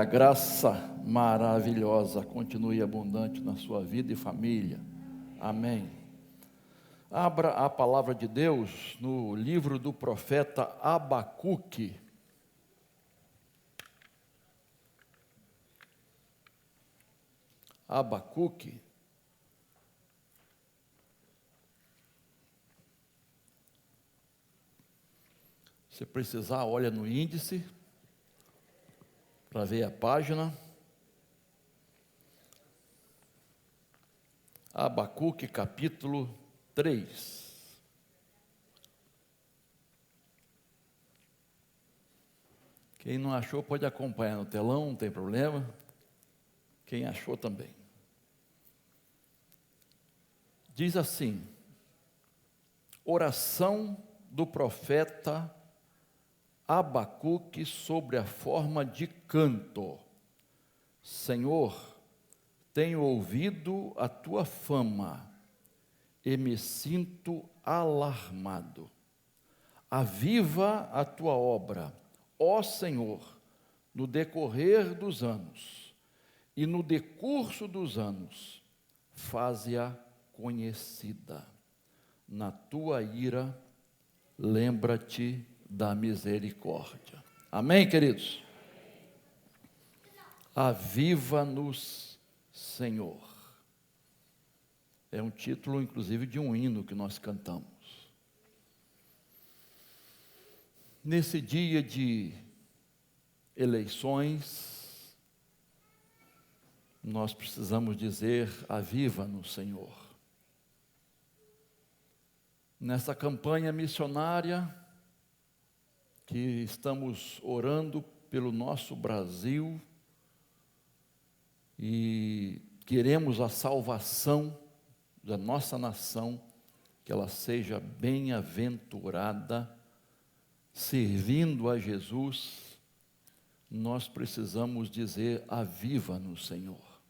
A graça maravilhosa continue abundante na sua vida e família. Amém. Abra a palavra de Deus no livro do profeta Abacuque. Abacuque. Se precisar, olha no índice para ver a página. Abacuque, capítulo 3. Quem não achou pode acompanhar no telão, não tem problema. Quem achou também. Diz assim: oração do profeta Abacuque sobre a forma de canto. Senhor, tenho ouvido a tua fama e me sinto alarmado. Aviva a tua obra, ó Senhor, no decorrer dos anos, e no decurso dos anos, faze-a conhecida. Na tua ira, lembra-te da misericórdia. Amém, queridos? Aviva-nos, Senhor. É um título, inclusive, de um hino que nós cantamos. Nesse dia de eleições, nós precisamos dizer: aviva-nos, Senhor. Nessa campanha missionária, que estamos orando pelo nosso Brasil e queremos a salvação da nossa nação, que ela seja bem-aventurada, servindo a Jesus, nós precisamos dizer: aviva-nos, Senhor.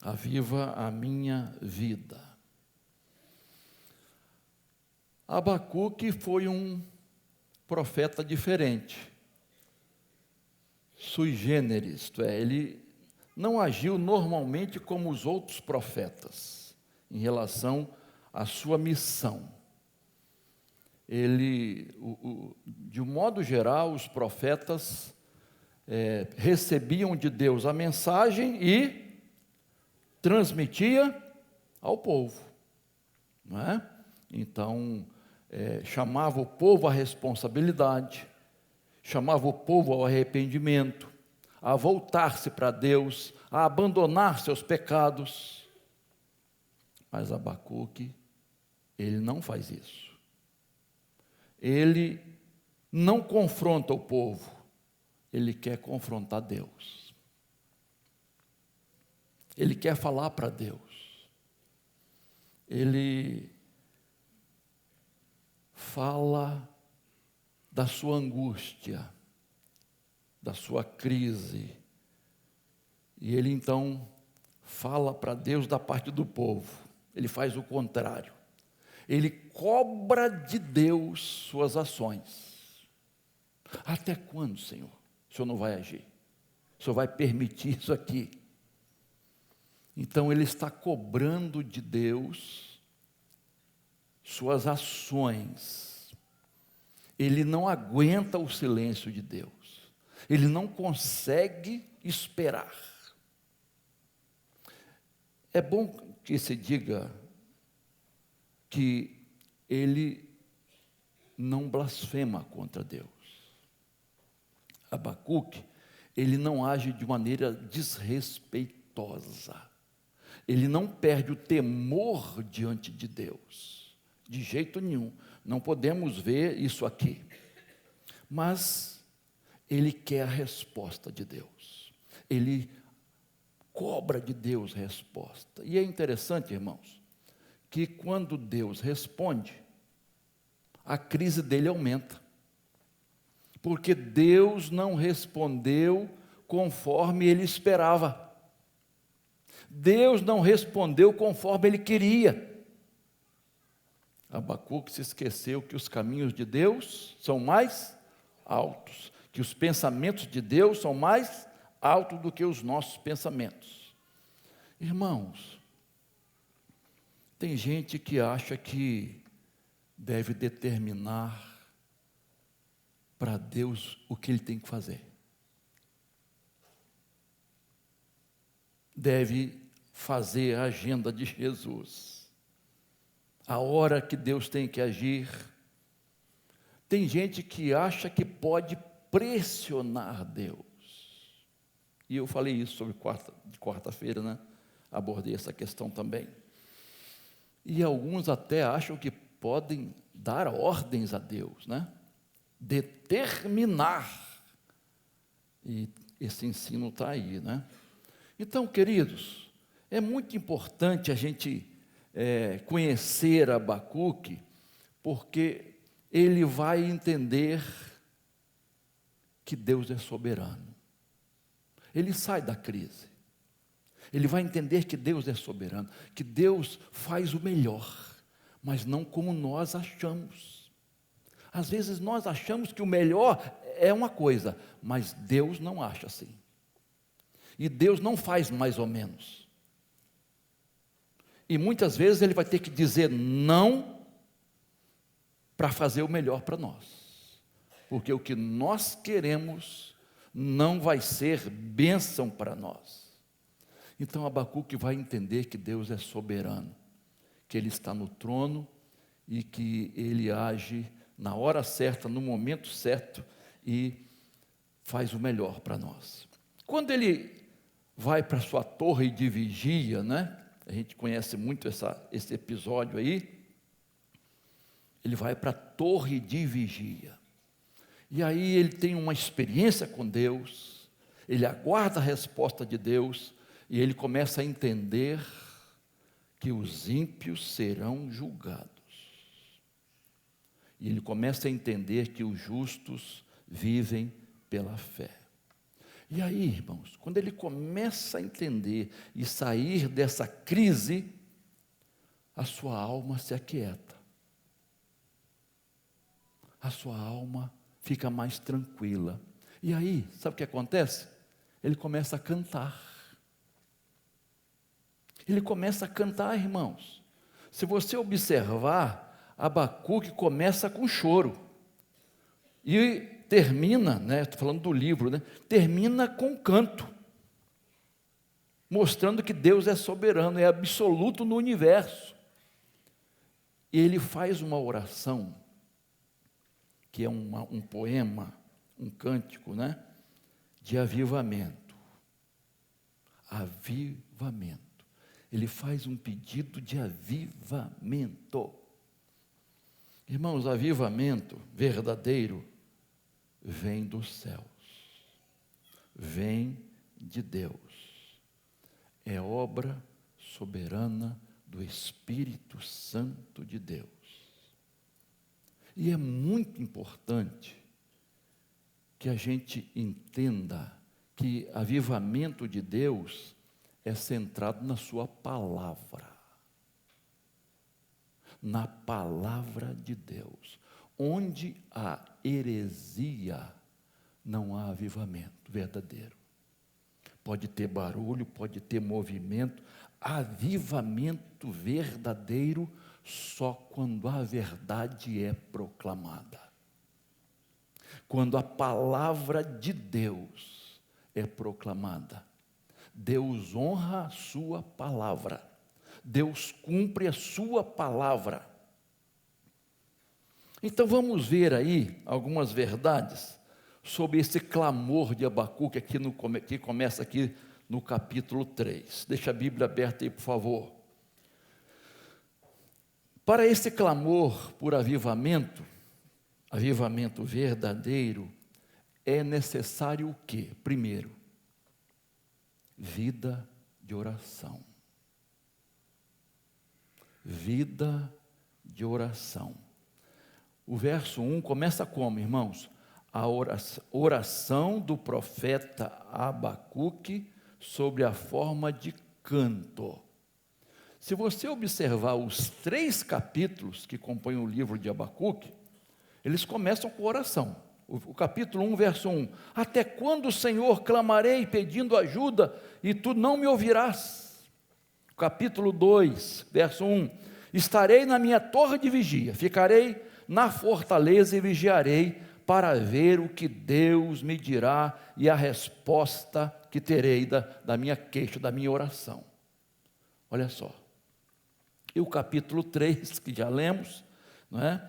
Aviva a minha vida. Abacuque foi um profeta diferente, sui generis, isto é, ele não agiu normalmente como os outros profetas, em relação à sua missão. De um modo geral, os profetas recebiam de Deus a mensagem e transmitia ao povo, não é? Então, chamava o povo à responsabilidade, chamava o povo ao arrependimento, a voltar-se para Deus, a abandonar seus pecados. Mas Abacuque, ele não faz isso. Ele não confronta o povo, ele quer confrontar Deus. Ele quer falar para Deus. Ele fala da sua angústia, da sua crise, e ele então fala para Deus da parte do povo. Ele faz o contrário, ele cobra de Deus suas ações. Até quando, Senhor? O Senhor não vai agir? O Senhor vai permitir isso aqui? Então ele está cobrando de Deus suas ações. Ele não aguenta o silêncio de Deus. Ele não consegue esperar. É bom que se diga que ele não blasfema contra Deus. Abacuque, ele não age de maneira desrespeitosa. Ele não perde o temor diante de Deus. De jeito nenhum. Não podemos ver isso aqui. Mas ele quer a resposta de Deus. Ele cobra de Deus resposta. E é interessante, irmãos, que quando Deus responde, a crise dele aumenta. Porque Deus não respondeu conforme ele esperava. Deus não respondeu conforme ele queria. Abacuque se esqueceu que os caminhos de Deus são mais altos, que os pensamentos de Deus são mais altos do que os nossos pensamentos. Irmãos, tem gente que acha que deve determinar para Deus o que Ele tem que fazer. Deve fazer a agenda de Jesus, a hora que Deus tem que agir. Tem gente que acha que pode pressionar Deus. E eu falei isso sobre quarta-feira, né? Abordei essa questão também. E alguns até acham que podem dar ordens a Deus, né? Determinar. E esse ensino está aí, né? Então, queridos, é muito importante a gente conhecer Abacuque, porque ele vai entender que Deus é soberano. Ele sai da crise. Ele vai entender que Deus é soberano, que Deus faz o melhor, mas não como nós achamos. Às vezes nós achamos que o melhor é uma coisa, mas Deus não acha assim. E Deus não faz mais ou menos. E muitas vezes Ele vai ter que dizer não para fazer o melhor para nós. Porque o que nós queremos não vai ser bênção para nós. Então Abacuque vai entender que Deus é soberano, que Ele está no trono e que Ele age na hora certa, no momento certo e faz o melhor para nós. Quando ele vai para sua torre de vigia, né? A gente conhece muito esse episódio aí. Ele vai para a torre de vigia. E aí ele tem uma experiência com Deus, ele aguarda a resposta de Deus, e ele começa a entender que os ímpios serão julgados. E ele começa a entender que os justos vivem pela fé. E aí, irmãos, quando ele começa a entender e sair dessa crise, a sua alma se aquieta. A sua alma fica mais tranquila. E aí, sabe o que acontece? Ele começa a cantar. Ele começa a cantar, irmãos. Se você observar, Abacuque começa com choro. E termina, né, estou falando do livro, né, termina com canto, mostrando que Deus é soberano, é absoluto no universo. E ele faz uma oração, que é um poema, um cântico, né, de avivamento. Avivamento. Ele faz um pedido de avivamento. Irmãos, avivamento verdadeiro vem dos céus, vem de Deus, é obra soberana do Espírito Santo de Deus. E é muito importante que a gente entenda que avivamento de Deus é centrado na sua palavra, na palavra de Deus. Onde há heresia, não há avivamento verdadeiro. Pode ter barulho, pode ter movimento, avivamento verdadeiro só quando a verdade é proclamada. Quando a palavra de Deus é proclamada. Deus honra a sua palavra. Deus cumpre a sua palavra. Então vamos ver aí algumas verdades sobre esse clamor de Abacuque que começa aqui no capítulo 3. Deixa a Bíblia aberta aí, por favor. Para esse clamor por avivamento, avivamento verdadeiro, é necessário o quê? Primeiro, vida de oração. Vida de oração. O verso 1 começa como, irmãos? A oração do profeta Abacuque sobre a forma de canto. Se você observar os 3 capítulos que compõem o livro de Abacuque, eles começam com oração. o capítulo 1, verso 1. Até quando, Senhor, clamarei pedindo ajuda e tu não me ouvirás? Capítulo 2, verso 1. Estarei na minha torre de vigia, ficarei na fortaleza e vigiarei para ver o que Deus me dirá e a resposta que terei da minha queixa, da minha oração. Olha só. E o capítulo 3, que já lemos, não é?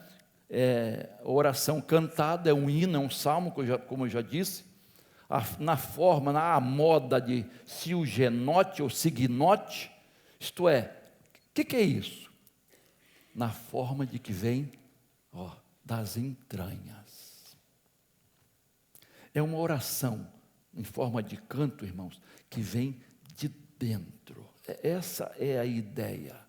Oração cantada, é um hino, é um salmo, como eu já disse, na forma, na moda de silgenote ou signote, isto é, o que é isso? Na forma de que vem das entranhas. É uma oração em forma de canto, irmãos, que vem de dentro. Essa é a ideia.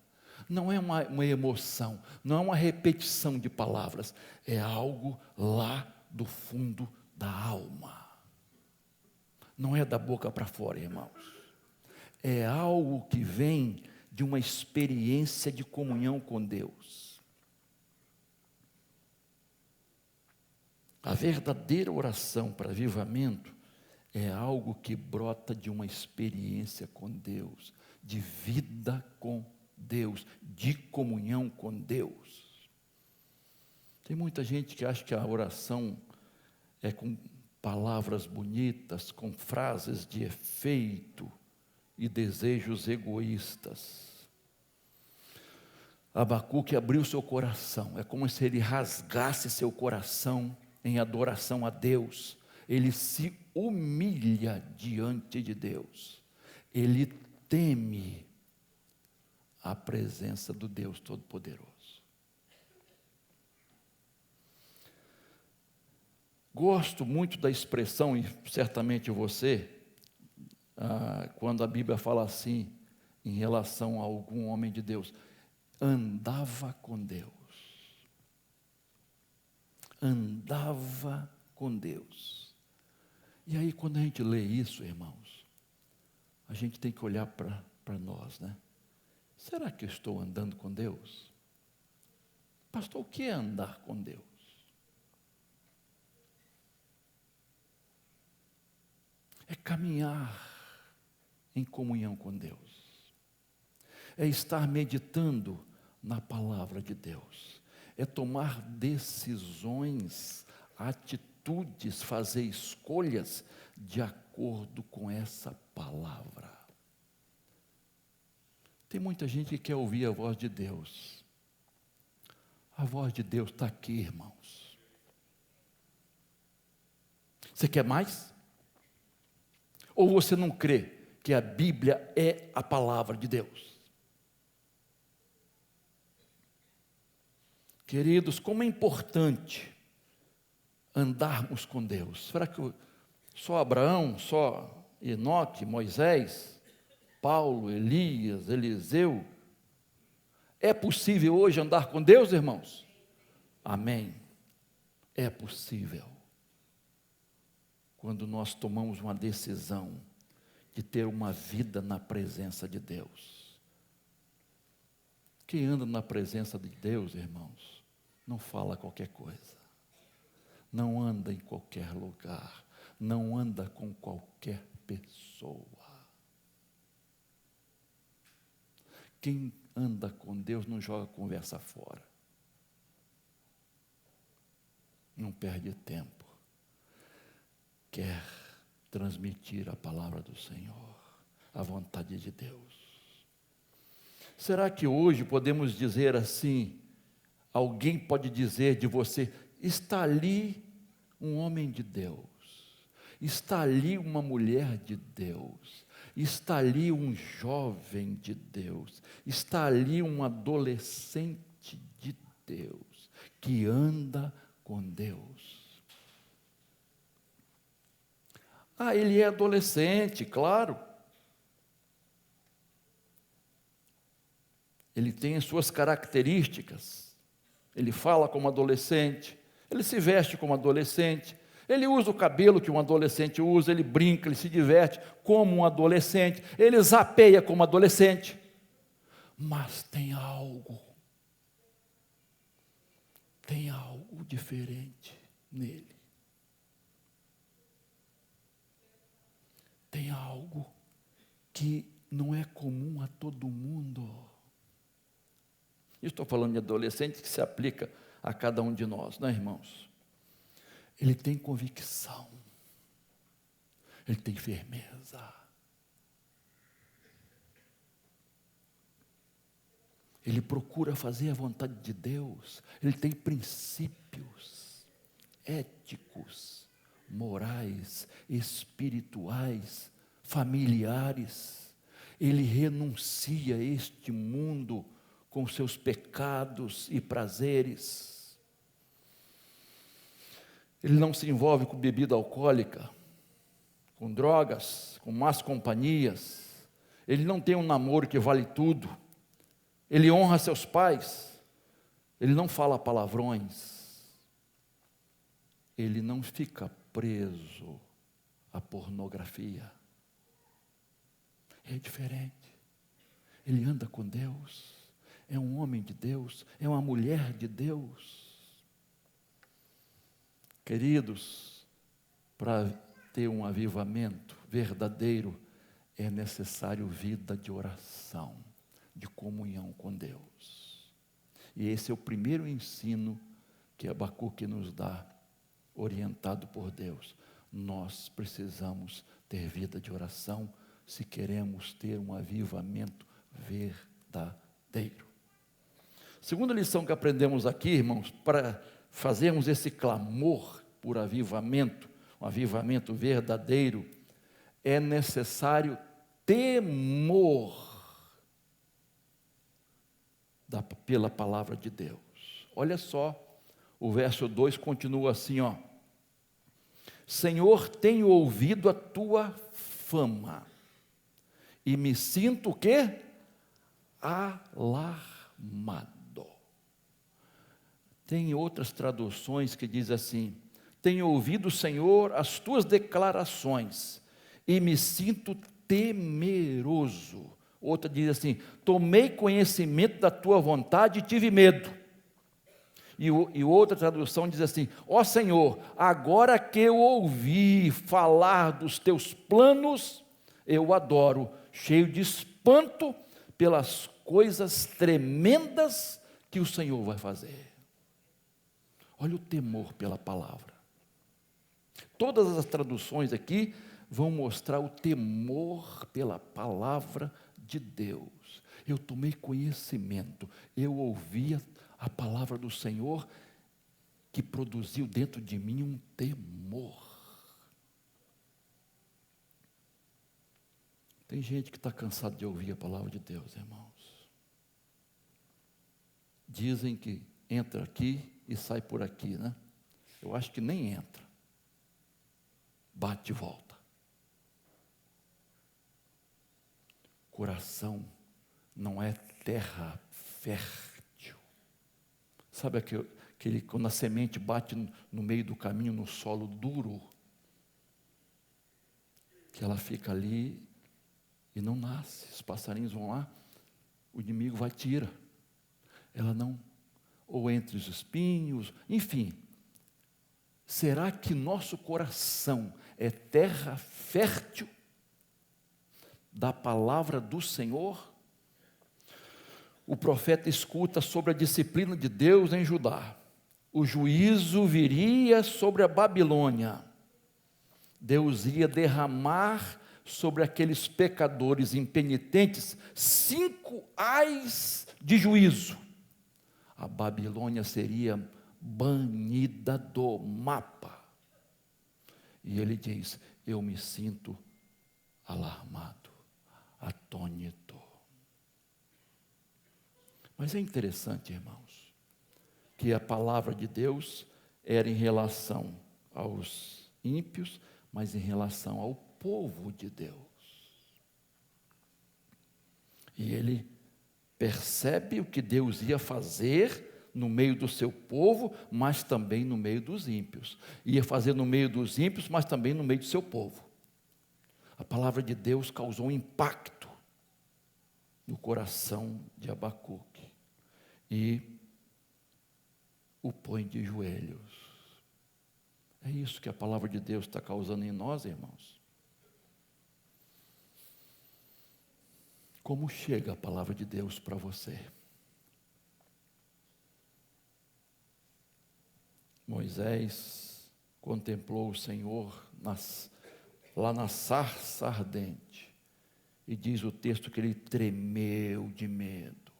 Não é uma emoção, não é uma repetição de palavras, é algo lá do fundo da alma. Não é da boca para fora, irmãos. É algo que vem de uma experiência de comunhão com Deus. A verdadeira oração para avivamento é algo que brota de uma experiência com Deus, de vida com Deus, de comunhão com Deus. Tem muita gente que acha que a oração é com palavras bonitas, com frases de efeito e desejos egoístas. Abacuque abriu seu coração, é como se ele rasgasse seu coração em adoração a Deus. Ele se humilha diante de Deus, ele teme a presença do Deus Todo-Poderoso. Gosto muito da expressão, e certamente você, quando a Bíblia fala assim, em relação a algum homem de Deus, andava com Deus. Andava com Deus. E aí, quando a gente lê isso, irmãos, a gente tem que olhar para nós, né? Será que eu estou andando com Deus? Pastor, o que é andar com Deus? É caminhar em comunhão com Deus. É estar meditando na palavra de Deus. É tomar decisões, atitudes, fazer escolhas de acordo com essa palavra. Tem muita gente que quer ouvir a voz de Deus. A voz de Deus está aqui, irmãos. Você quer mais? Ou você não crê que a Bíblia é a palavra de Deus? Queridos, como é importante andarmos com Deus. Será que só Abraão, só Enoque, Moisés, Paulo, Elias, Eliseu? É possível hoje andar com Deus, irmãos? Amém. É possível. Quando nós tomamos uma decisão de ter uma vida na presença de Deus. Quem anda na presença de Deus, irmãos, não fala qualquer coisa. Não anda em qualquer lugar. Não anda com qualquer pessoa. Quem anda com Deus não joga conversa fora. Não perde tempo. Quer transmitir a palavra do Senhor, a vontade de Deus. Será que hoje podemos dizer assim, alguém pode dizer de você, está ali um homem de Deus, está ali uma mulher de Deus, está ali um jovem de Deus, está ali um adolescente de Deus, que anda com Deus. Ele é adolescente, claro. Ele tem as suas características. Ele fala como adolescente, ele se veste como adolescente, ele usa o cabelo que um adolescente usa, ele brinca, ele se diverte como um adolescente, ele zapeia como adolescente. Mas tem algo diferente nele. que não é comum a todo mundo. Eu estou falando de adolescente que se aplica a cada um de nós, não é, irmãos? Ele tem convicção, ele tem firmeza, ele procura fazer a vontade de Deus, ele tem princípios éticos, morais, espirituais, familiares. Ele renuncia a este mundo com seus pecados e prazeres. Ele não se envolve com bebida alcoólica, com drogas, com más companhias. Ele não tem um namoro que vale tudo. Ele honra seus pais. Ele não fala palavrões. Ele não fica preso à pornografia. É diferente. Ele anda com Deus. É um homem de Deus. É uma mulher de Deus. Queridos, para ter um avivamento verdadeiro, é necessário vida de oração, de comunhão com Deus. E esse é o primeiro ensino que Abacuque nos dá, orientado por Deus. Nós precisamos ter vida de oração se queremos ter um avivamento verdadeiro. Segunda lição que aprendemos aqui, irmãos, para fazermos esse clamor por avivamento, um avivamento verdadeiro, é necessário temor pela palavra de Deus. Olha só, o verso 2 continua assim, ó. Senhor, tenho ouvido a tua fama, e me sinto o quê? Alarmado. Tem outras traduções que diz assim, tenho ouvido, Senhor, as tuas declarações, e me sinto temeroso. Outra diz assim, tomei conhecimento da tua vontade e tive medo. E outra tradução diz assim, ó Senhor, agora que eu ouvi falar dos teus planos, eu adoro, cheio de espanto pelas coisas tremendas que o Senhor vai fazer. Olha o temor pela palavra. Todas as traduções aqui vão mostrar o temor pela palavra de Deus. Eu tomei conhecimento, eu ouvia a palavra do Senhor que produziu dentro de mim um temor. Tem gente que está cansado de ouvir a palavra de Deus, irmãos. Dizem que entra aqui e sai por aqui, né? Eu acho que nem entra. Bate e volta. Coração não é terra fértil. Sabe aquele quando a semente bate no meio do caminho, no solo duro, que ela fica ali e não nasce. Os passarinhos vão lá, o inimigo vai e tira. Ela não, ou entre os espinhos, enfim. Será que nosso coração é terra fértil da palavra do Senhor? O profeta escuta sobre a disciplina de Deus em Judá. O juízo viria sobre a Babilônia. Deus ia derramar sobre aqueles pecadores impenitentes 5 ais de juízo. A Babilônia seria banida do mapa. E ele diz, eu me sinto alarmado, atônito. Mas é interessante, irmãos, que a palavra de Deus era em relação aos ímpios, mas em relação ao povo de Deus. E ele percebe o que Deus ia fazer no meio do seu povo, mas também no meio dos ímpios. Ia fazer no meio dos ímpios, mas também no meio do seu povo. A palavra de Deus causou um impacto no coração de Abacuque e o põe de joelhos. É isso que a palavra de Deus está causando em nós, irmãos. Como chega a palavra de Deus para você? Moisés contemplou o Senhor lá na sarça ardente, e diz o texto que ele tremeu de medo.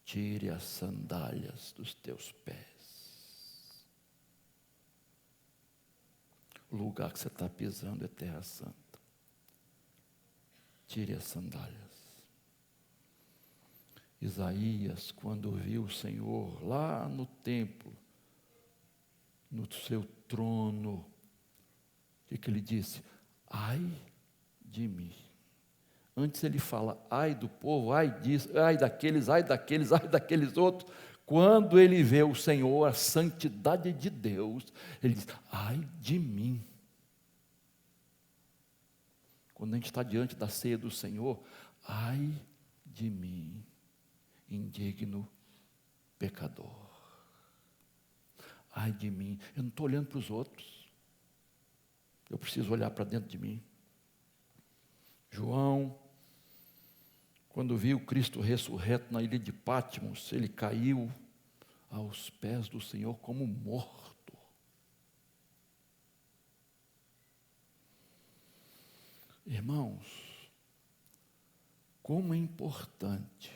Tire as sandálias dos teus pés. O lugar que você está pisando é terra santa. Tire as sandálias. Isaías, quando viu o Senhor lá no templo, no seu trono, o que ele disse? Ai de mim. Antes ele fala, ai do povo, ai disso, ai daqueles, ai daqueles, ai daqueles outros. Quando ele vê o Senhor, a santidade de Deus, ele diz, ai de mim. Quando a gente está diante da ceia do Senhor, ai de mim, indigno pecador. Ai de mim, eu não estou olhando para os outros, eu preciso olhar para dentro de mim. João, quando viu Cristo ressurreto na ilha de Patmos, ele caiu aos pés do Senhor como morto. Irmãos, como é importante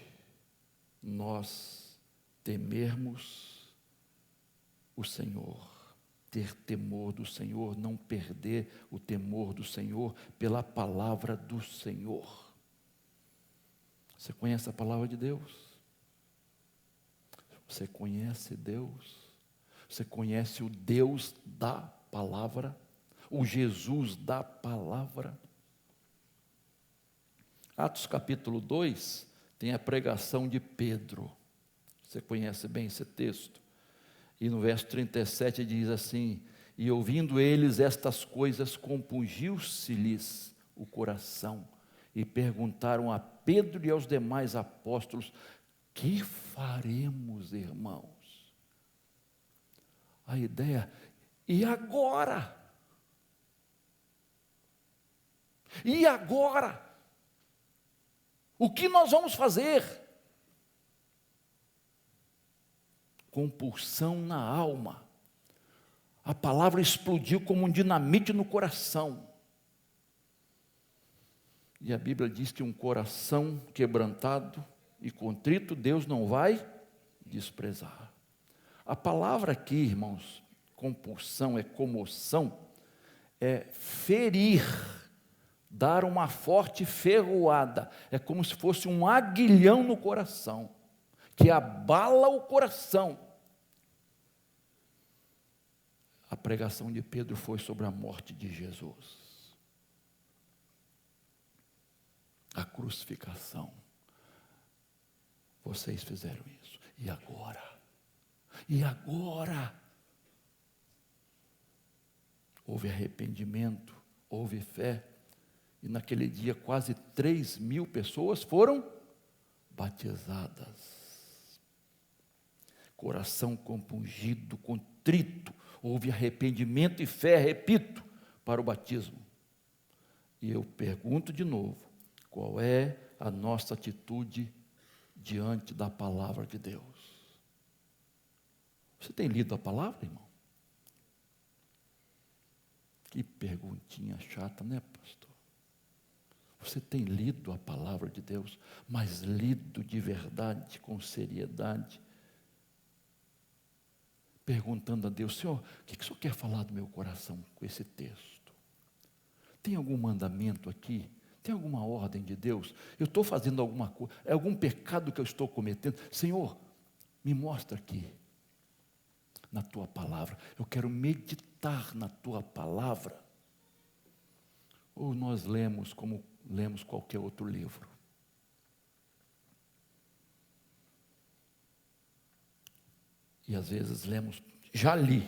nós temermos o Senhor, ter temor do Senhor, não perder o temor do Senhor pela palavra do Senhor. Você conhece a palavra de Deus? Você conhece Deus? Você conhece o Deus da palavra? O Jesus da palavra? Atos capítulo 2 tem a pregação de Pedro. Você conhece bem esse texto? E no verso 37 diz assim: e ouvindo eles estas coisas, compungiu-se-lhes o coração, e perguntaram a Pedro e aos demais apóstolos: que faremos, irmãos? A ideia, e agora? E agora? O que nós vamos fazer? Compulsão na alma. A palavra explodiu como um dinamite no coração. E a Bíblia diz que um coração quebrantado e contrito, Deus não vai desprezar. A palavra aqui, irmãos, compulsão é comoção, é ferir, dar uma forte ferroada. É como se fosse um aguilhão no coração, que abala o coração. A pregação de Pedro foi sobre a morte de Jesus, a crucificação. Vocês fizeram isso, e agora? E agora? Houve arrependimento, houve fé, e naquele dia quase 3.000 pessoas foram batizadas. Coração compungido, contrito, houve arrependimento e fé, repito, para o batismo. E eu pergunto de novo, qual é a nossa atitude diante da palavra de Deus? Você tem lido a palavra, irmão? Que perguntinha chata, né, pastor? Você tem lido a palavra de Deus, mas lido de verdade, com seriedade, perguntando a Deus: Senhor, o que o Senhor quer falar do meu coração com esse texto? Tem algum mandamento aqui? Tem alguma ordem de Deus? Eu estou fazendo alguma coisa? É algum pecado que eu estou cometendo? Senhor, me mostra aqui, na tua palavra. Eu quero meditar na tua palavra. Ou nós lemos como lemos qualquer outro livro? E às vezes lemos, já li,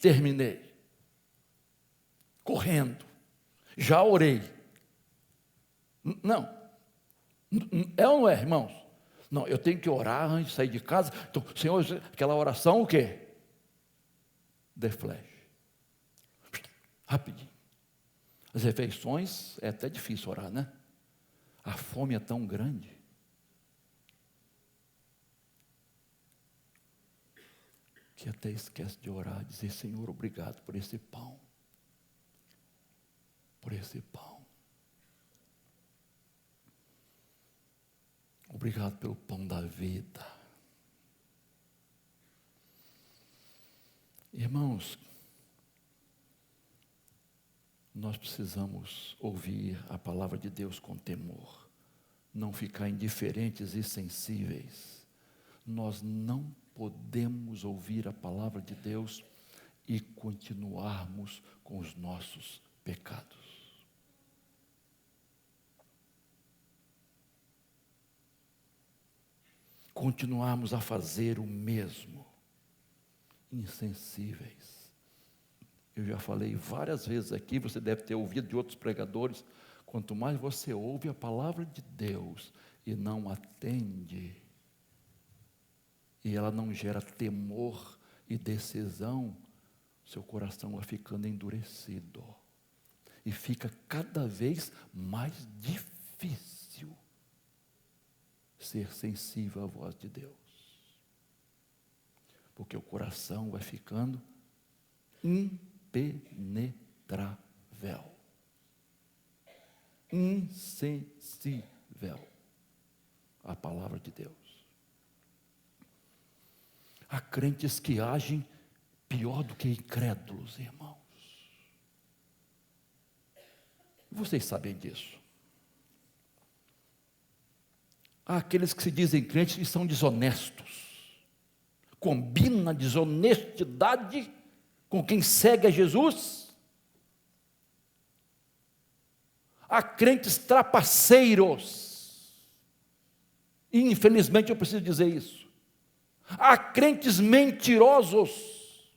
terminei, correndo, já orei. Não, é ou não é, irmãos? Não, eu tenho que orar antes de sair de casa. Então, Senhor, aquela oração o quê? The flash. Rapidinho. As refeições, é até difícil orar, né? A fome é tão grande. Que até esquece de orar, dizer: Senhor, obrigado por esse pão. Por esse pão. Obrigado pelo pão da vida. Irmãos, nós precisamos ouvir a palavra de Deus com temor, não ficar indiferentes e sensíveis. Nós não podemos ouvir a palavra de Deus e continuarmos com os nossos pecados. Continuarmos a fazer o mesmo, insensíveis. Eu já falei várias vezes aqui, você deve ter ouvido de outros pregadores, quanto mais você ouve a palavra de Deus e não atende, e ela não gera temor e decisão, seu coração vai ficando endurecido, e fica cada vez mais difícil ser sensível à voz de Deus, porque o coração vai ficando impenetrável, insensível à palavra de Deus. Há crentes que agem pior do que incrédulos, irmãos. Vocês sabem disso. Há aqueles que se dizem crentes e são desonestos. Combina desonestidade com quem segue a Jesus. Há crentes trapaceiros. E infelizmente eu preciso dizer isso. Há crentes mentirosos.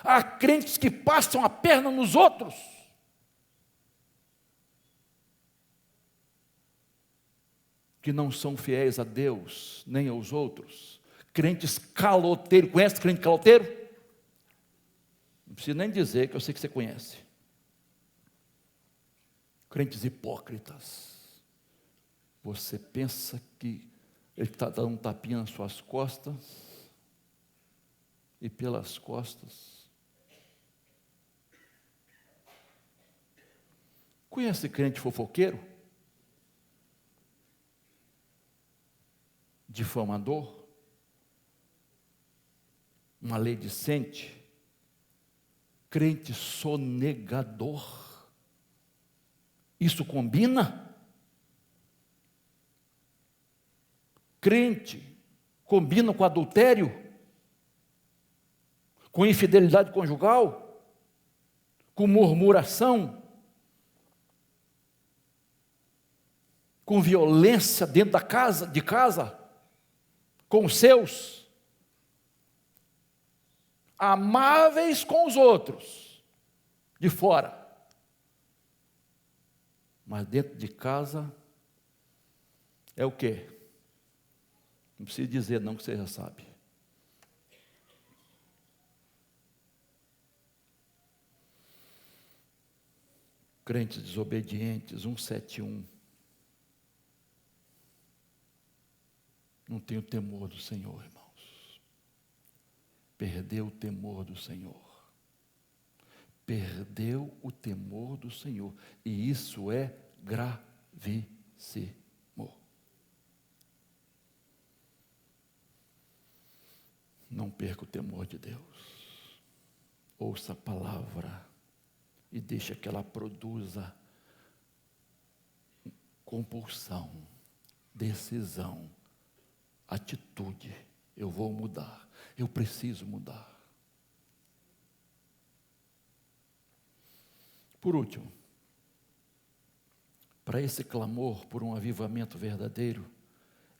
Há crentes que passam a perna nos outros. Que não são fiéis a Deus, nem aos outros. Crentes caloteiros. Conhece crente caloteiro? Não preciso nem dizer, que eu sei que você conhece. Crentes hipócritas. Você pensa que ele está dando um tapinha nas suas costas, e pelas costas. Conhece crente fofoqueiro? Difamador? Maledicente? Crente sonegador? Isso combina? Crente combina com adultério? Com infidelidade conjugal? Com murmuração? Com violência dentro de casa? Com os seus? Amáveis com os outros, de fora. Mas dentro de casa, é o quê? Não precisa dizer não, que você já sabe. Crentes desobedientes, 171. Não tem o temor do Senhor, irmãos. Perdeu o temor do Senhor. Perdeu o temor do Senhor. E isso é gravíssimo. Não perca o temor de Deus. Ouça a palavra e deixa que ela produza compulsão, decisão, atitude. Eu vou mudar, eu preciso mudar. Por último, para esse clamor por um avivamento verdadeiro,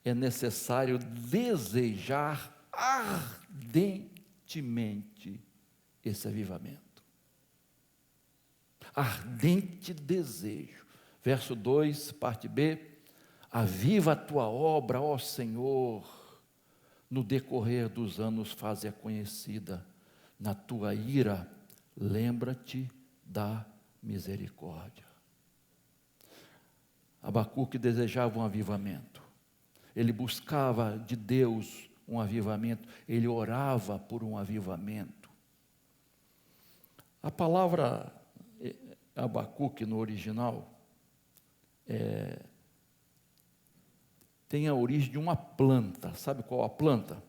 é necessário desejar ardentemente esse avivamento. Ardente desejo. Verso 2, parte B. Aviva a tua obra, ó Senhor, no decorrer dos anos faze-a conhecida. Na tua ira, lembra-te da misericórdia. Abacuque desejava um avivamento. Ele buscava de Deus um avivamento. Ele orava por um avivamento. A palavra Abacuque no original tem a origem de uma planta. Sabe qual a planta?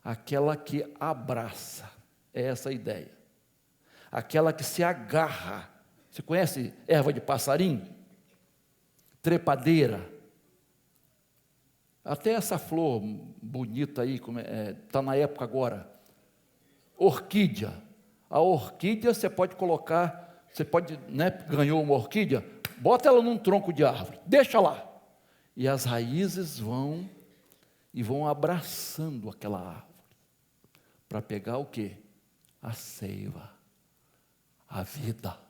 Aquela que abraça. É essa a ideia. Aquela que se agarra. Você conhece erva de passarinho? Trepadeira. Até essa flor bonita aí, está na época agora. Orquídea. A orquídea você pode colocar, ganhou uma orquídea, bota ela num tronco de árvore, deixa lá. E as raízes vão abraçando aquela árvore. Para pegar o quê? A seiva, a vida.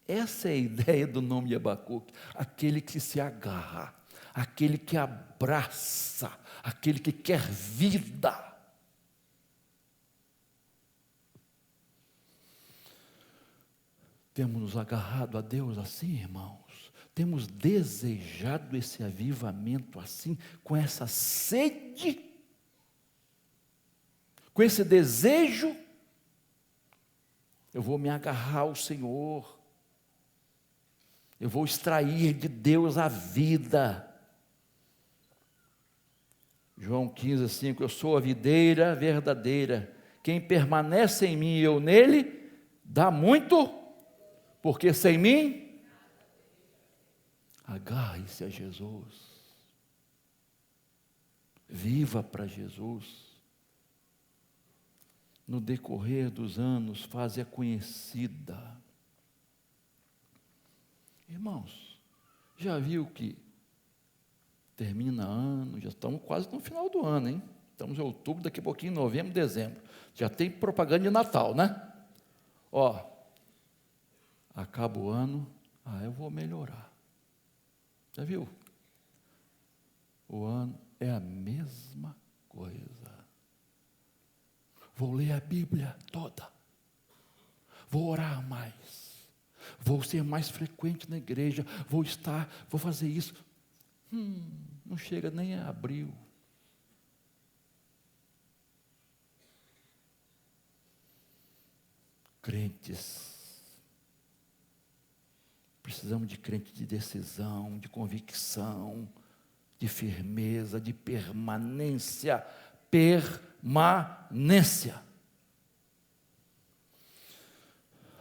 Essa é a ideia do nome de Abacuque, aquele que se agarra, aquele que abraça, aquele que quer vida. Temos nos agarrado a Deus assim, irmãos? Temos desejado esse avivamento assim, com essa sede, com esse desejo? Eu vou me agarrar ao Senhor, eu vou extrair de Deus a vida. João 15:5, eu sou a videira verdadeira, quem permanece em mim e eu nele, dá muito, porque sem mim, agarre-se a Jesus, viva para Jesus. No decorrer dos anos, faze-a conhecida. Irmãos, já viu que termina ano, já estamos quase no final do ano, hein? Estamos em outubro, daqui a pouquinho, novembro, dezembro. Já tem propaganda de Natal, né? Ó, acaba o ano, eu vou melhorar. Já viu? O ano é a mesma coisa. Vou ler a Bíblia toda. Vou orar mais. Vou ser mais frequente na igreja. Vou fazer isso. Não chega nem a abril. Crentes. Precisamos de crente de decisão, de convicção, de firmeza, de permanência. Permanência.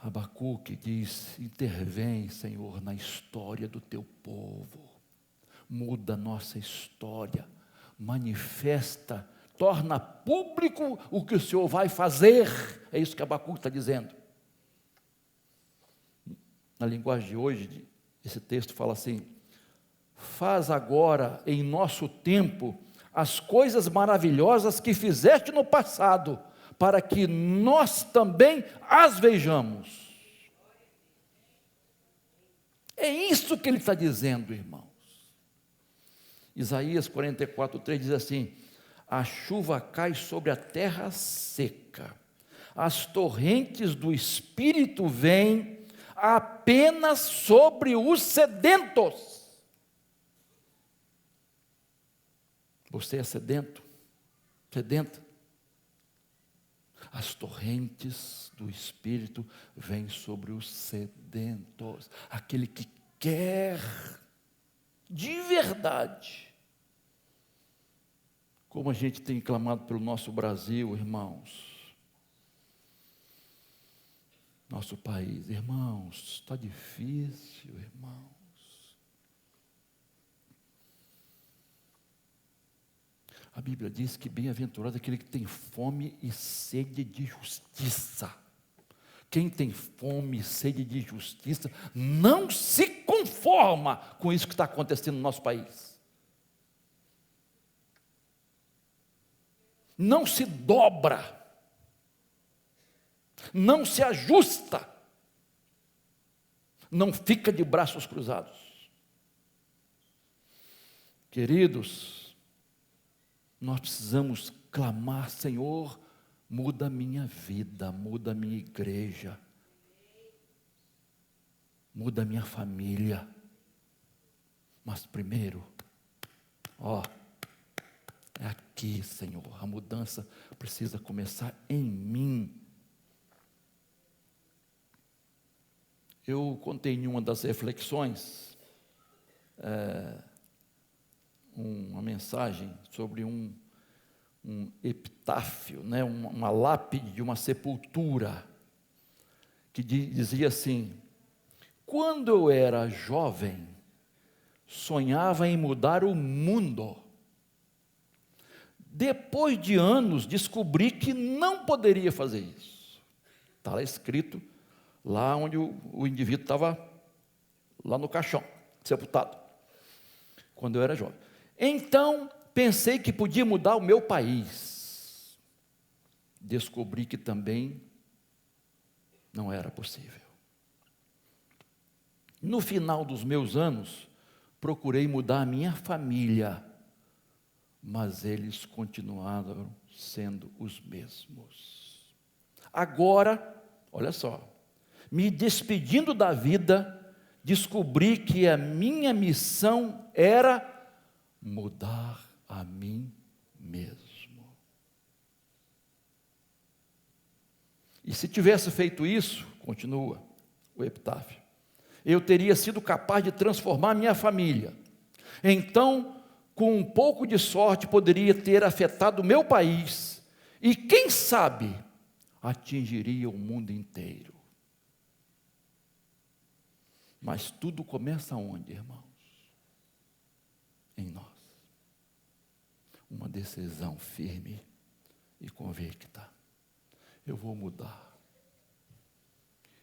Abacuque diz: intervém, Senhor, na história do teu povo. Muda a nossa história. Manifesta, torna público o que o Senhor vai fazer. É isso que Abacuque está dizendo. Na linguagem de hoje, esse texto fala assim: faz agora em nosso tempo as coisas maravilhosas que fizeste no passado, para que nós também as vejamos. É isso que ele está dizendo, irmãos. Isaías 44:3 diz assim: a chuva cai sobre a terra seca, as torrentes do Espírito vêm apenas sobre os sedentos. Você é sedento? Sedenta? As torrentes do Espírito vêm sobre os sedentos. Aquele que quer de verdade. Como a gente tem clamado pelo nosso Brasil, irmãos. Nosso país, irmãos, está difícil, irmãos. A Bíblia diz que bem-aventurado é aquele que tem fome e sede de justiça. Quem tem fome e sede de justiça não se conforma com isso que está acontecendo no nosso país. Não se dobra. Não se ajusta. Não fica de braços cruzados. Queridos, nós precisamos clamar: Senhor, muda a minha vida, muda a minha igreja, muda a minha família. Mas primeiro, é aqui, Senhor, a mudança precisa começar em mim. Eu contei em uma das reflexões, uma mensagem sobre um epitáfio, né, uma lápide de uma sepultura, que dizia assim: quando eu era jovem, sonhava em mudar o mundo. Depois de anos, descobri que não poderia fazer isso. Está lá escrito, lá onde o indivíduo estava, lá no caixão, sepultado, quando eu era jovem. Então, pensei que podia mudar o meu país. Descobri que também não era possível. No final dos meus anos, procurei mudar a minha família, mas eles continuaram sendo os mesmos. Agora, olha só, me despedindo da vida, descobri que a minha missão era mudar a mim mesmo. E se tivesse feito isso, continua o epitáfio, eu teria sido capaz de transformar minha família. Então, com um pouco de sorte, poderia ter afetado o meu país, e quem sabe, atingiria o mundo inteiro. Mas tudo começa onde, irmãos? Em nós. Uma decisão firme e convicta. Eu vou mudar.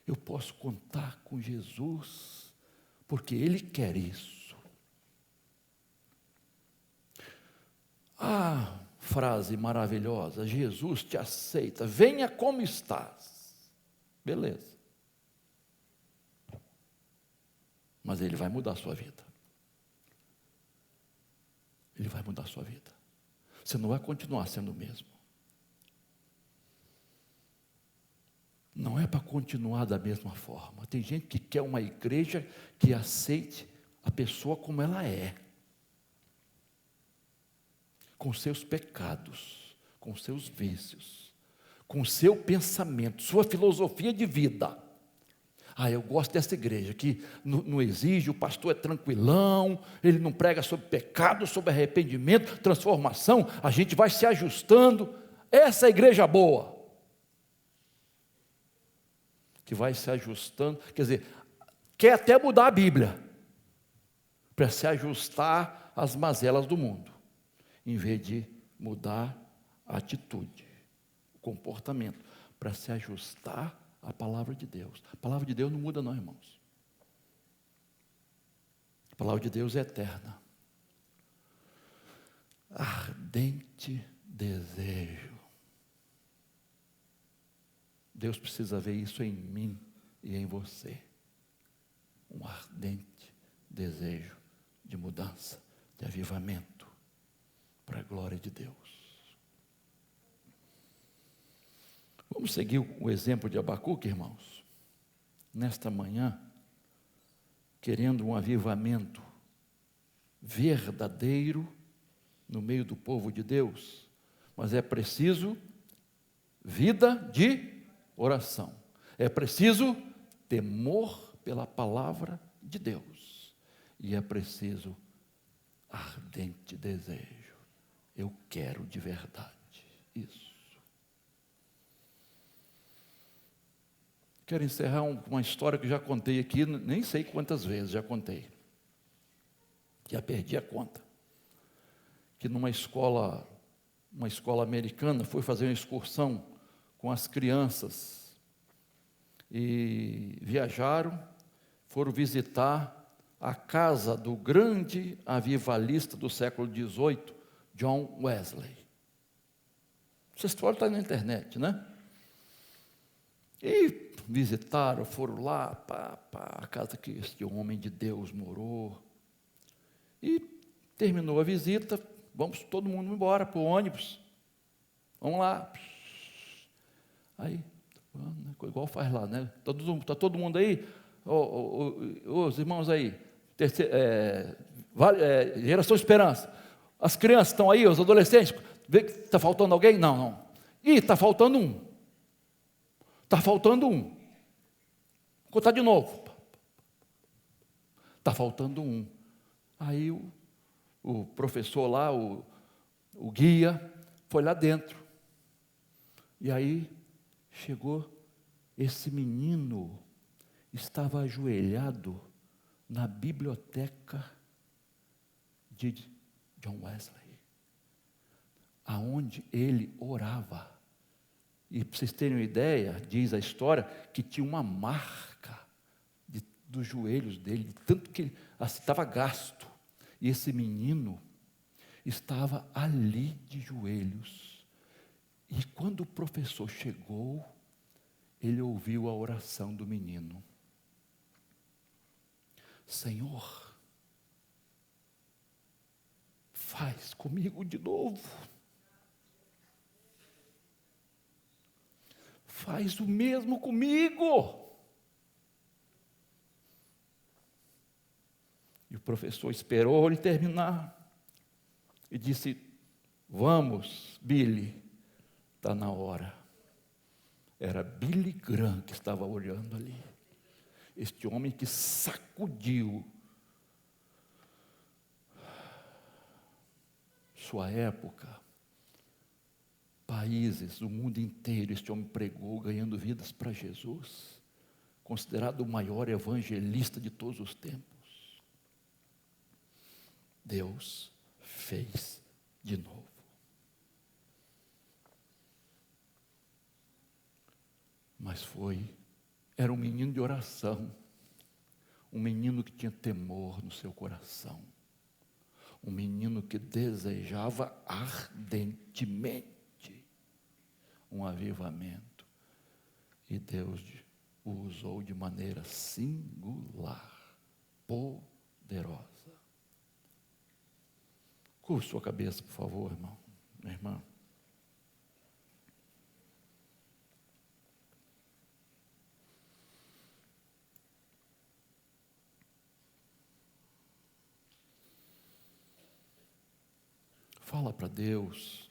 Eu posso contar com Jesus, porque Ele quer isso. Frase maravilhosa: Jesus te aceita, venha como estás. Beleza. Mas Ele vai mudar a sua vida. Ele vai mudar a sua vida. Você não vai continuar sendo o mesmo. Não é para continuar da mesma forma. Tem gente que quer uma igreja que aceite a pessoa como ela é, com seus pecados, com seus vícios, com seu pensamento, sua filosofia de vida. Eu gosto dessa igreja que não exige, o pastor é tranquilão, ele não prega sobre pecado, sobre arrependimento, transformação, a gente vai se ajustando. Essa é a igreja boa, que vai se ajustando, quer dizer, quer até mudar a Bíblia, para se ajustar às mazelas do mundo, em vez de mudar a atitude, o comportamento, para se ajustar à palavra de Deus. A palavra de Deus não muda não, irmãos. A palavra de Deus é eterna. Ardente desejo. Deus precisa ver isso em mim e em você. Um ardente desejo de mudança, de avivamento, para a glória de Deus. Vamos seguir o exemplo de Abacuque, irmãos? Nesta manhã, querendo um avivamento verdadeiro no meio do povo de Deus, mas é preciso vida de oração, é preciso temor pela palavra de Deus, e é preciso ardente desejo. Eu quero de verdade isso. Quero encerrar uma história que já contei aqui, nem sei quantas vezes já contei. Já perdi a conta. Que numa escola, uma escola americana, fui fazer uma excursão com as crianças. E viajaram, foram visitar a casa do grande avivalista do século XVIII, John Wesley. Essa história está na internet, né? E visitaram, foram lá, a casa que este homem de Deus morou. E terminou a visita, vamos todo mundo embora para o ônibus. Vamos lá. Aí, igual faz lá, né? Está todo mundo aí? Os irmãos aí, Geração Esperança. As crianças estão aí, os adolescentes. Vê que está faltando alguém? Não, não. Ih, está faltando um. Está faltando um. Vou contar de novo. Está faltando um. Aí o professor lá, o guia, foi lá dentro. E aí chegou esse menino, estava ajoelhado na biblioteca de John Wesley, aonde ele orava. E para vocês terem uma ideia, diz a história, que tinha uma marca dos joelhos dele, de tanto que ele estava gasto. E esse menino estava ali de joelhos. E quando o professor chegou, ele ouviu a oração do menino. Senhor, faz comigo de novo. Faz o mesmo comigo. E o professor esperou ele terminar e disse: vamos, Billy, está na hora. Era Billy Graham que estava olhando ali. Este homem que sacudiu sua época, países, o mundo inteiro. Este homem pregou, ganhando vidas para Jesus, considerado o maior evangelista de todos os tempos. Deus fez de novo. Mas era um menino de oração, um menino que tinha temor no seu coração, um menino que desejava ardentemente um avivamento, e Deus o usou de maneira singular, poderosa. Curva sua cabeça, por favor, irmão, minha irmã. Fala para Deus.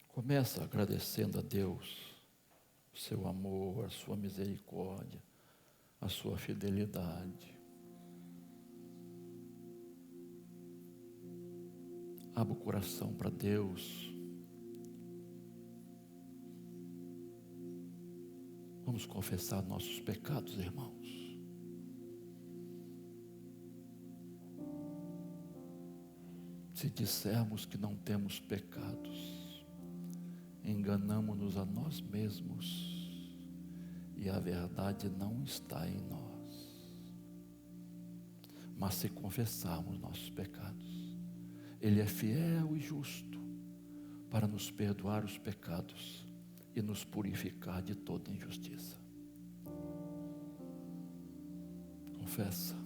Começa agradecendo a Deus o seu amor, a sua misericórdia, a sua fidelidade. Abra o coração para Deus. Vamos confessar nossos pecados, irmãos. Se dissermos que não temos pecados, enganamo-nos a nós mesmos, e a verdade não está em nós. Mas se confessarmos nossos pecados, Ele é fiel e justo para nos perdoar os pecados e nos purificar de toda injustiça. Confessa.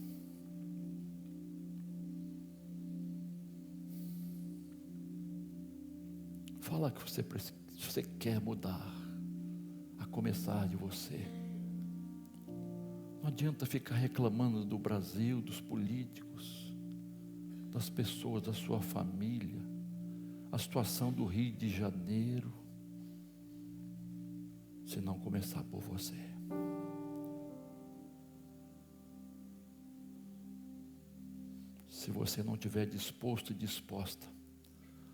Fala que você quer mudar, a começar de você. Não adianta ficar reclamando do Brasil, dos políticos, das pessoas, da sua família, a situação do Rio de Janeiro, se não começar por você. Se você não estiver disposto e disposta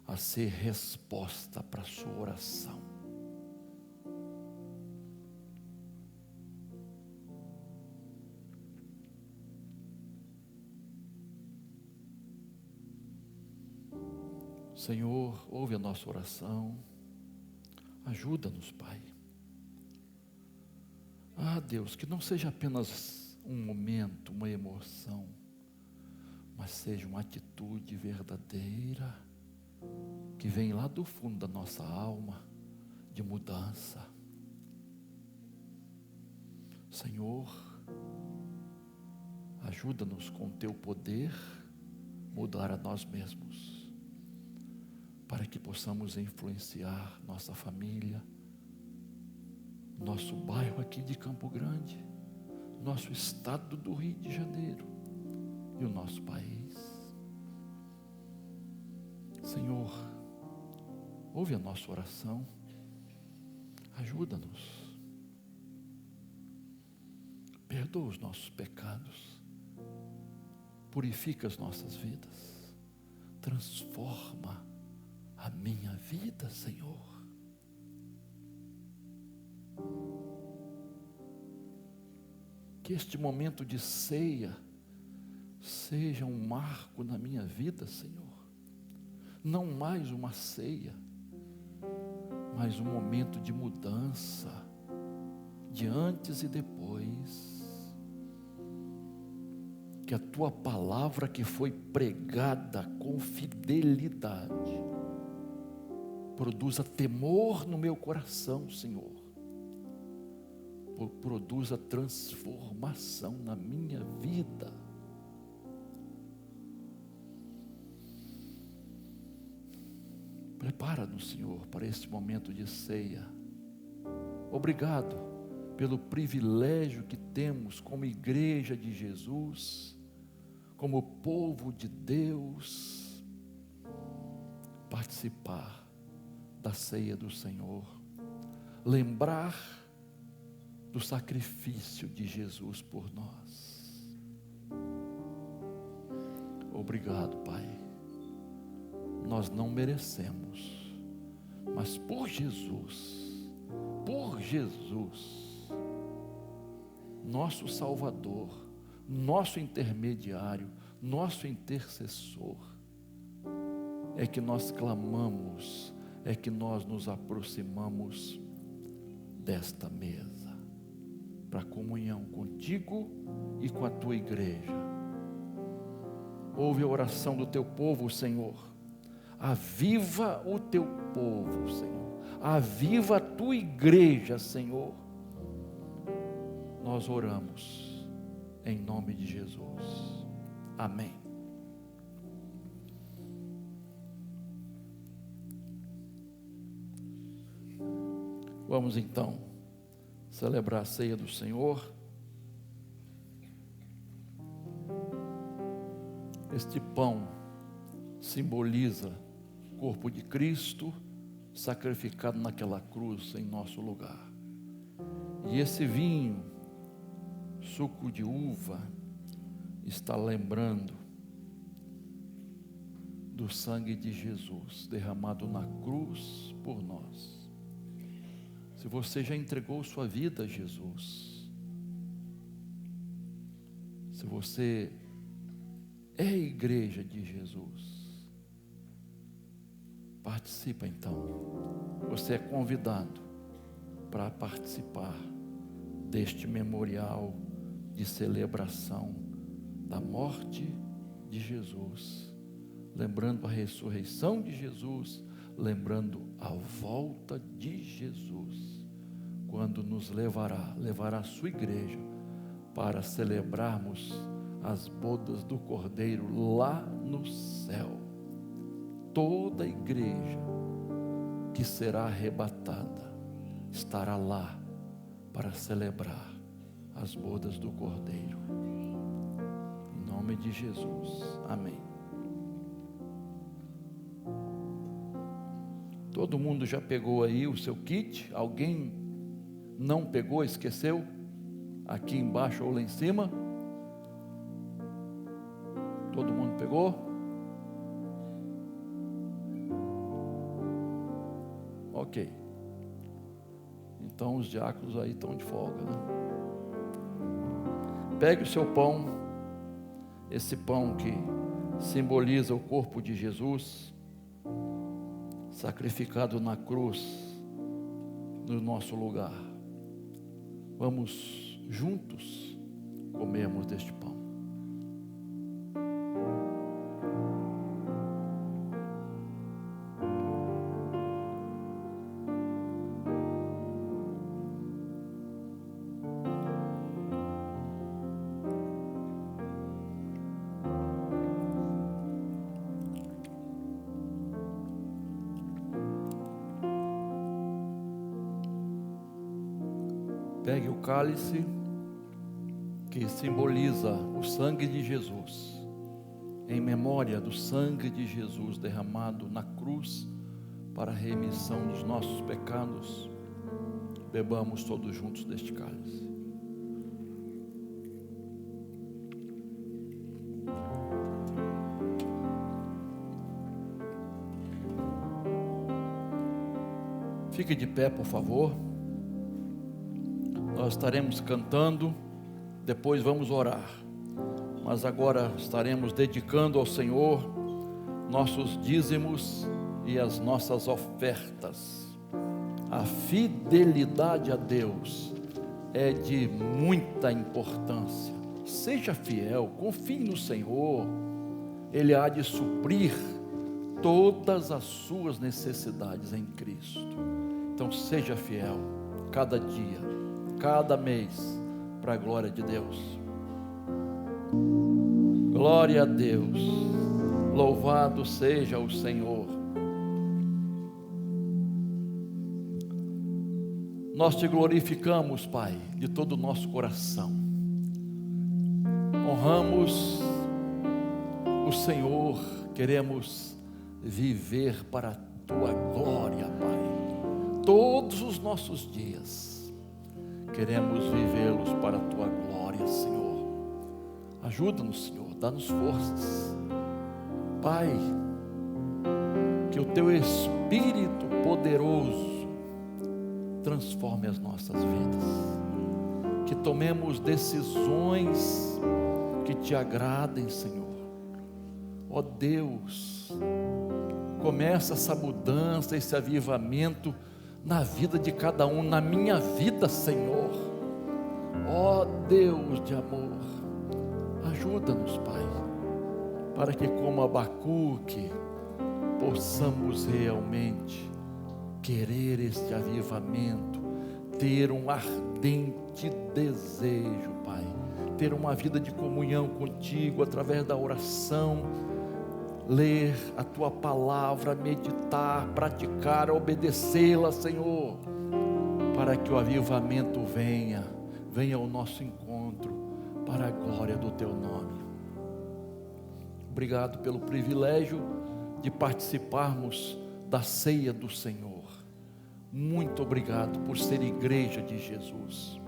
a ser resposta para a sua oração, Senhor, ouve a nossa oração, ajuda-nos, Pai. Deus, que não seja apenas um momento, uma emoção, mas seja uma atitude verdadeira, que vem lá do fundo da nossa alma, de mudança. Senhor, ajuda-nos com o Teu poder, mudar a nós mesmos, para que possamos influenciar nossa família, nosso bairro aqui de Campo Grande, nosso estado do Rio de Janeiro e o nosso país. Senhor, ouve a nossa oração, ajuda-nos, perdoa os nossos pecados, purifica as nossas vidas, transforma a minha vida, Senhor. Que este momento de ceia seja um marco na minha vida, Senhor. Não mais uma ceia, mas um momento de mudança, de antes e depois. Que a tua palavra que foi pregada com fidelidade produza temor no meu coração, Senhor. Produza transformação na minha vida. Prepara-nos, Senhor, para este momento de ceia. Obrigado pelo privilégio que temos como igreja de Jesus, como povo de Deus, participar da ceia do Senhor, lembrar do sacrifício de Jesus por nós. Obrigado, Pai. Nós não merecemos, mas por Jesus, nosso Salvador, nosso intermediário, nosso intercessor, é que nós clamamos, é que nós nos aproximamos desta mesa, para comunhão contigo e com a tua igreja. Ouve a oração do teu povo, Senhor. Aviva o teu povo, Senhor. Aviva a tua igreja, Senhor. Nós oramos em nome de Jesus. Amém. Vamos então celebrar a ceia do Senhor. Este pão simboliza o corpo de Cristo sacrificado naquela cruz em nosso lugar. E esse vinho, suco de uva, está lembrando do sangue de Jesus derramado na cruz por nós. Se você já entregou sua vida a Jesus, se você é a igreja de Jesus, participa então. Você é convidado para participar deste memorial de celebração da morte de Jesus, lembrando a ressurreição de Jesus, lembrando a volta de Jesus, quando nos levará a sua igreja para celebrarmos as bodas do Cordeiro lá no céu. Toda a igreja que será arrebatada estará lá para celebrar as bodas do Cordeiro. Em nome de Jesus, amém. Todo mundo já pegou aí o seu kit? Alguém não pegou, esqueceu? Aqui embaixo ou lá em cima? Todo mundo pegou? Ok. Então os diáconos aí estão de folga, né? Pegue o seu pão, esse pão que simboliza o corpo de Jesus, sacrificado na cruz, no nosso lugar. Vamos juntos comermos deste pão. Pegue o cálice que simboliza o sangue de Jesus, em memória do sangue de Jesus derramado na cruz para a remissão dos nossos pecados. Bebamos todos juntos deste cálice. Fique de pé, por favor. Nós estaremos cantando, depois vamos orar. Mas agora estaremos dedicando ao Senhor nossos dízimos e as nossas ofertas. A fidelidade a Deus é de muita importância. Seja fiel, confie no Senhor. Ele há de suprir todas as suas necessidades em Cristo. Então seja fiel, cada dia, cada mês, para a glória de Deus. Glória a Deus, louvado seja o Senhor. Nós te glorificamos, Pai, de todo o nosso coração. Honramos o Senhor, queremos viver para a tua glória, Pai. Todos os nossos dias queremos vivê-los para a tua glória, Senhor. Ajuda-nos, Senhor, dá-nos forças, Pai. Que o teu Espírito poderoso transforme as nossas vidas, que tomemos decisões que te agradem, Senhor. Ó Deus, começa essa mudança, esse avivamento na vida de cada um, na minha vida, Senhor. Ó Deus de amor, ajuda-nos, Pai, para que como Abacuque possamos realmente querer este avivamento, ter um ardente desejo, Pai, ter uma vida de comunhão contigo através da oração, ler a tua palavra, meditar, praticar, obedecê-la, Senhor, para que o avivamento venha ao nosso encontro, para a glória do teu nome. Obrigado pelo privilégio de participarmos da ceia do Senhor. Muito obrigado por ser igreja de Jesus.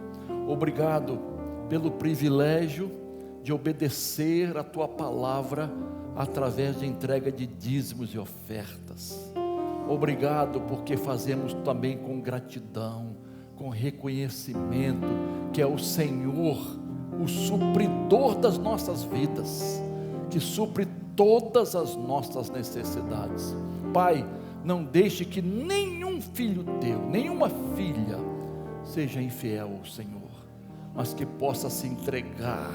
Obrigado pelo privilégio de obedecer a tua palavra através de entrega de dízimos e ofertas. Obrigado porque fazemos também com gratidão, com reconhecimento que é o Senhor, o supridor das nossas vidas, que supre todas as nossas necessidades. Pai, não deixe que nenhum filho teu, nenhuma filha seja infiel ao Senhor, mas que possa se entregar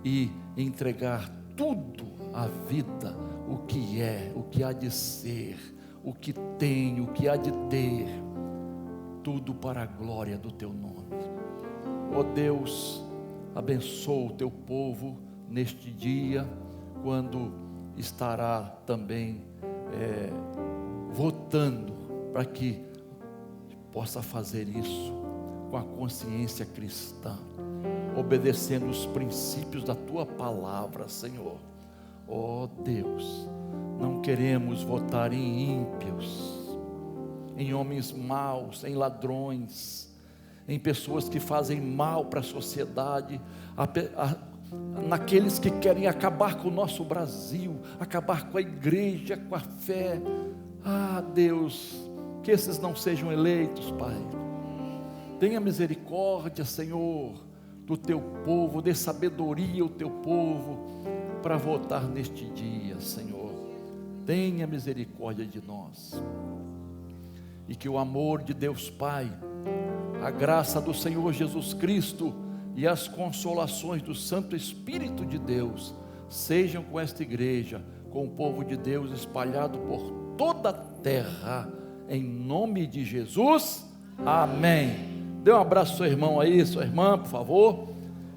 e entregar tudo, a vida, o que é, o que há de ser, o que tem, o que há de ter, tudo para a glória do teu nome. Ó Deus, abençoa o teu povo neste dia, quando estará também votando, para que possa fazer isso com a consciência cristã, obedecendo os princípios da tua palavra, Senhor. Ó Deus, não queremos votar em ímpios, em homens maus, em ladrões, em pessoas que fazem mal para a sociedade, naqueles que querem acabar com o nosso Brasil, acabar com a igreja, com a fé. Ah, Deus, que esses não sejam eleitos, Pai. Tenha misericórdia, Senhor, do teu povo, dê sabedoria ao teu povo para votar neste dia, Senhor. Tenha misericórdia de nós, e que o amor de Deus Pai, a graça do Senhor Jesus Cristo e as consolações do Santo Espírito de Deus sejam com esta igreja, com o povo de Deus espalhado por toda a terra, em nome de Jesus, amém. Dê um abraço ao seu irmão aí, sua irmã, por favor.